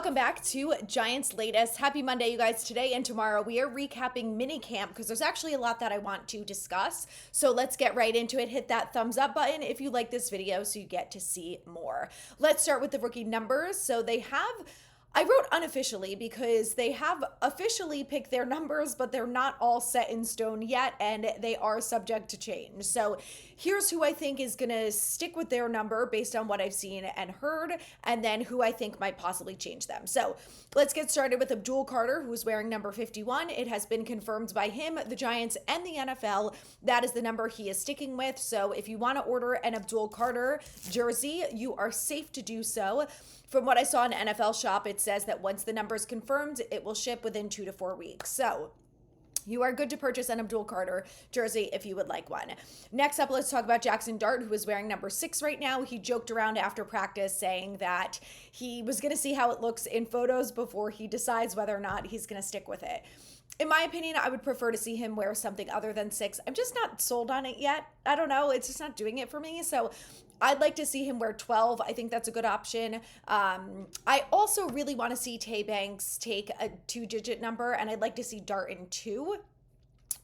Welcome back to Giants Latest. Happy Monday, you guys. Today and tomorrow, we are recapping minicamp because there's actually a lot that I want to discuss. So let's get right into it. Hit that thumbs up button if you like this video so you get to see more. Let's start with the rookie numbers. So they have, I wrote unofficially because they have officially picked their numbers, but they're not all set in stone yet, and they are subject to change. So here's who I think is going to stick with their number based on what I've seen and heard, and then who I think might possibly change them. So let's get started with Abdul Carter, who's wearing number 51. It has been confirmed by him, the Giants, and the NFL. That is the number he is sticking with. So if you want to order an Abdul Carter jersey, you are safe to do so. From what I saw in NFL Shop, it says that once the number is confirmed, it will ship within 2 to 4 weeks. So you are good to purchase an Abdul Carter jersey if you would like one. Next up, let's talk about Jackson Dart, who is wearing number 6 right now. He joked around after practice saying that he was going to see how it looks in photos before he decides whether or not he's going to stick with it. In my opinion, I would prefer to see him wear something other than 6. I'm just not sold on it yet. I don't know. It's just not doing it for me. So I'd like to see him wear 12. I think that's a good option. I also really want to see Tay Banks take a 2-digit number, and I'd like to see Dart in 2.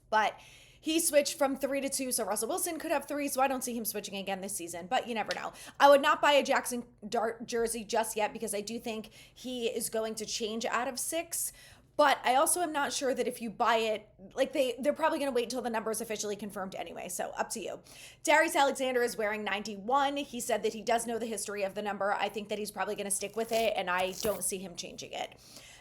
But he switched from 3 to 2, so Russell Wilson could have 3, so I don't see him switching again this season, but you never know. I would not buy a Jackson Dart jersey just yet because I do think he is going to change out of 6. But I also am not sure that if you buy it, like they're probably going to wait until the number is officially confirmed anyway. So up to you. Darius Alexander is wearing 91. He said that he does know the history of the number. I think that he's probably going to stick with it, and I don't see him changing it.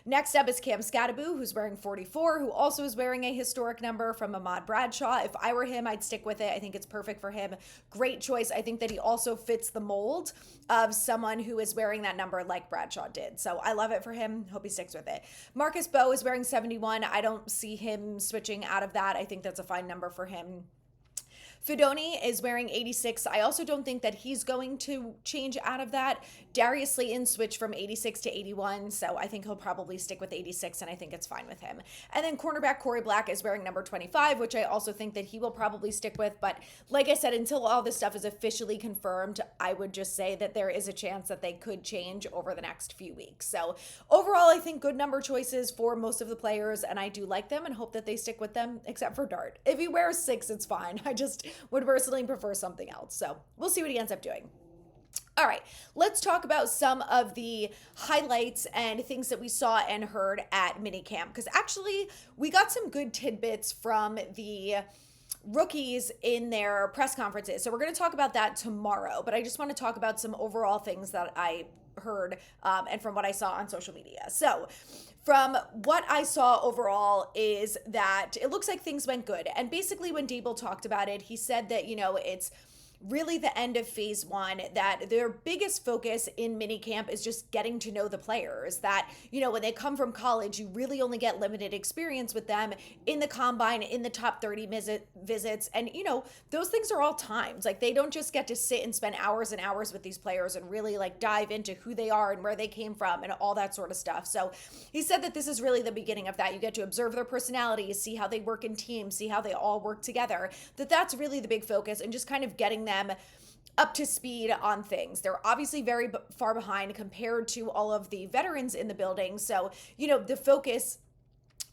Next up is Cam Skattebo, who's wearing 44, who also is wearing a historic number from Ahmad Bradshaw. If I were him, I'd stick with it. I think it's perfect for him. Great choice. I think that he also fits the mold of someone who is wearing that number like Bradshaw did. So I love it for him. Hope he sticks with it. Marcus Bowe is wearing 71. I don't see him switching out of that. I think that's a fine number for him. Fidoni is wearing 86. I also don't think that he's going to change out of that. Darius Slayton switched from 86 to 81, so I think he'll probably stick with 86, and I think it's fine with him. And then cornerback Corey Black is wearing number 25, which I also think that he will probably stick with. But like I said, until all this stuff is officially confirmed, I would just say that there is a chance that they could change over the next few weeks. So overall, I think good number choices for most of the players, and I do like them and hope that they stick with them, except for Dart. If he wears 6, it's fine. I just would personally prefer something else. So we'll see what he ends up doing. All right, let's talk about some of the highlights and things that we saw and heard at minicamp, because actually we got some good tidbits from the rookies in their press conferences. So we're going to talk about that tomorrow, but I just want to talk about some overall things that I heard and from what I saw on social media. So from what I saw overall is that it looks like things went good. And basically when Dable talked about it, he said that, it's really the end of phase 1, that their biggest focus in minicamp is just getting to know the players, that, when they come from college, you really only get limited experience with them in the combine, in the top 30 visits. And, those things are all times. Like, they don't just get to sit and spend hours and hours with these players and really dive into who they are and where they came from and all that sort of stuff. So he said that this is really the beginning of that. You get to observe their personalities, see how they work in teams, see how they all work together, that's really the big focus, and just kind of getting them up to speed on things. They're obviously very far behind compared to all of the veterans in the building. So, the focus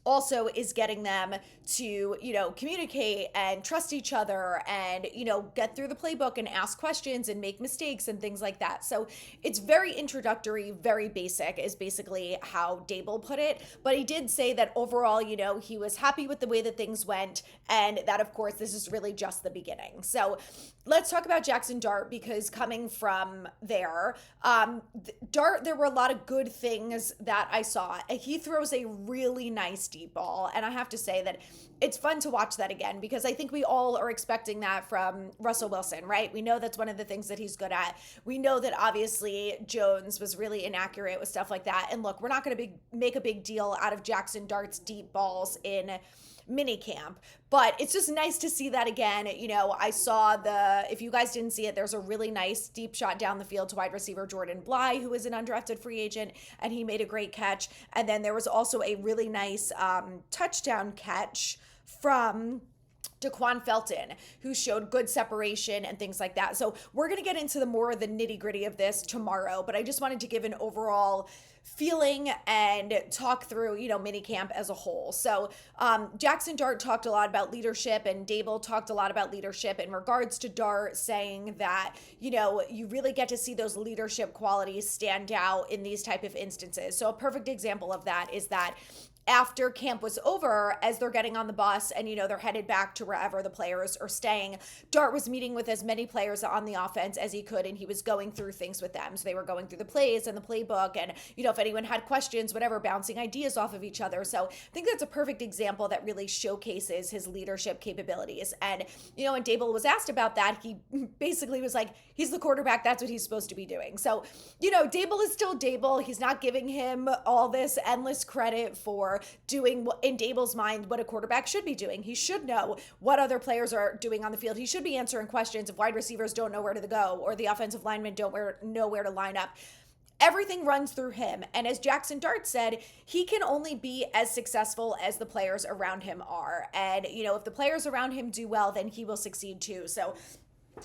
also is getting them to, communicate and trust each other and, get through the playbook and ask questions and make mistakes and things like that. So it's very introductory, very basic is basically how Dable put it. But he did say that overall, he was happy with the way that things went, and that, of course, this is really just the beginning. So let's talk about Jackson Dart, because coming from there, Dart, there were a lot of good things that I saw. He throws a really nice deep ball, and I have to say that it's fun to watch that again, because I think we all are expecting that from Russell Wilson, right? We know that's one of the things that he's good at. We know that obviously Jones was really inaccurate with stuff like that. And look, we're not going to make a big deal out of Jackson Dart's deep balls in minicamp, but it's just nice to see that again. I saw if you guys didn't see it, there's a really nice deep shot down the field to wide receiver Jordan Bly, who is an undrafted free agent, and he made a great catch. And then there was also a really nice touchdown catch from Daquan Felton, who showed good separation and things like that. So we're going to get into the more of the nitty gritty of this tomorrow, but I just wanted to give an overall feeling and talk through, mini camp as a whole. So Jackson Dart talked a lot about leadership, and Dable talked a lot about leadership in regards to Dart, saying that, you really get to see those leadership qualities stand out in these type of instances. So a perfect example of that is that after camp was over, as they're getting on the bus and, they're headed back to wherever the players are staying, Dart was meeting with as many players on the offense as he could, and he was going through things with them. So they were going through the plays and the playbook, and, if anyone had questions, whatever, bouncing ideas off of each other. So I think that's a perfect example that really showcases his leadership capabilities. And, when Dable was asked about that, he basically was like, he's the quarterback. That's what he's supposed to be doing. So, Dable is still Dable. He's not giving him all this endless credit for doing, in Dable's mind, what a quarterback should be doing. He should know what other players are doing on the field. He should be answering questions if wide receivers don't know where to go or the offensive linemen don't know where to line up. Everything runs through him. And as Jackson Dart said, he can only be as successful as the players around him are. And, if the players around him do well, then he will succeed too. So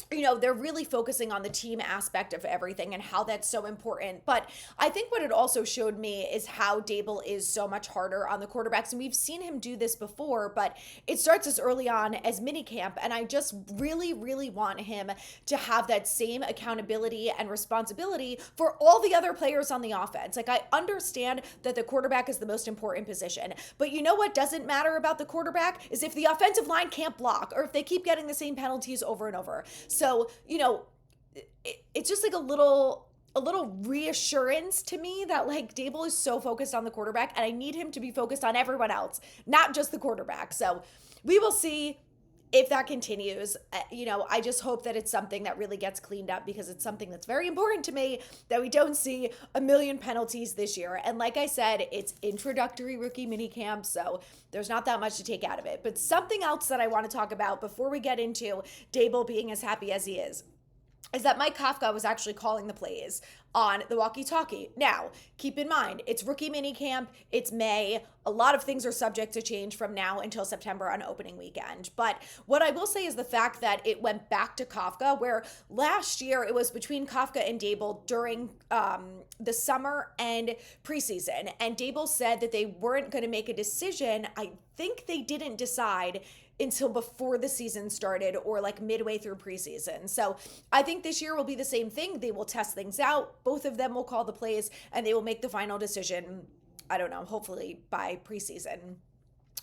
they're really focusing on the team aspect of everything and how that's so important. But I think what it also showed me is how Dable is so much harder on the quarterbacks. And we've seen him do this before, but it starts as early on as minicamp. And I just really, really want him to have that same accountability and responsibility for all the other players on the offense. Like, I understand that the quarterback is the most important position, but what doesn't matter about the quarterback is if the offensive line can't block or if they keep getting the same penalties over and over. So, it's just like a little reassurance to me that, like, Dable is so focused on the quarterback, and I need him to be focused on everyone else, not just the quarterback. So we will see if that continues. I just hope that it's something that really gets cleaned up, because it's something that's very important to me that we don't see a million penalties this year. And like I said, it's introductory rookie minicamp, so there's not that much to take out of it. But something else that I want to talk about before we get into Dable being as happy as he is that Mike Kafka was actually calling the plays on the walkie-talkie. Now, keep in mind, it's rookie minicamp, it's May. A lot of things are subject to change from now until September on opening weekend. But what I will say is the fact that it went back to Kafka, where last year it was between Kafka and Dable during the summer and preseason. And Dable said that they weren't going to make a decision. I think they didn't decide until before the season started, or like midway through preseason. So I think this year will be the same thing. They will test things out. Both of them will call the plays, and they will make the final decision, I don't know, hopefully by preseason,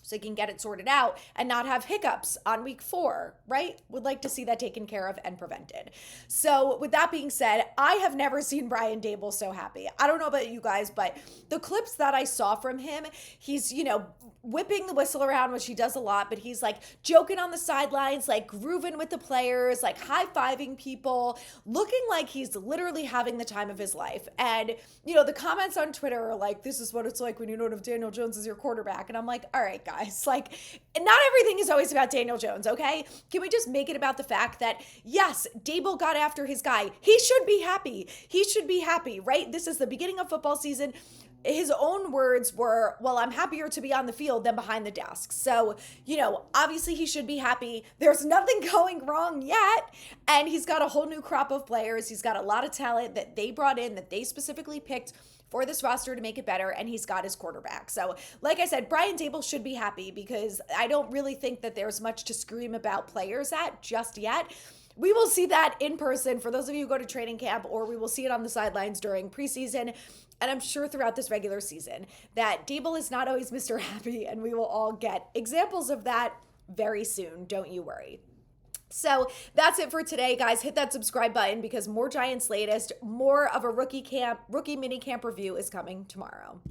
so they can get it sorted out and not have hiccups on week 4, right? Would like to see that taken care of and prevented. So with that being said, I have never seen Brian Dable so happy. I don't know about you guys, but the clips that I saw from him, he's, whipping the whistle around, which he does a lot, but he's like joking on the sidelines, like grooving with the players, like high-fiving people, looking like he's literally having the time of his life. And, the comments on Twitter are like, this is what it's like when you don't have Daniel Jones as your quarterback. And I'm like, all right, guys, like, not everything is always about Daniel Jones, okay? Can we just make it about the fact that, yes, Dable got after his guy. He should be happy. He should be happy, right? This is the beginning of football season. His own words were, well, I'm happier to be on the field than behind the desk. So, obviously he should be happy. There's nothing going wrong yet. And he's got a whole new crop of players. He's got a lot of talent that they brought in, that they specifically picked for this roster to make it better, and he's got his quarterback. So, like I said, Brian Dable should be happy, because I don't really think that there's much to scream about players at just yet. We will see that in person for those of you who go to training camp, or we will see it on the sidelines during preseason. And I'm sure throughout this regular season that Dable is not always Mr. Happy, and we will all get examples of that very soon. Don't you worry. So that's it for today, guys. Hit that subscribe button, because more Giants latest, more of a rookie mini camp review is coming tomorrow.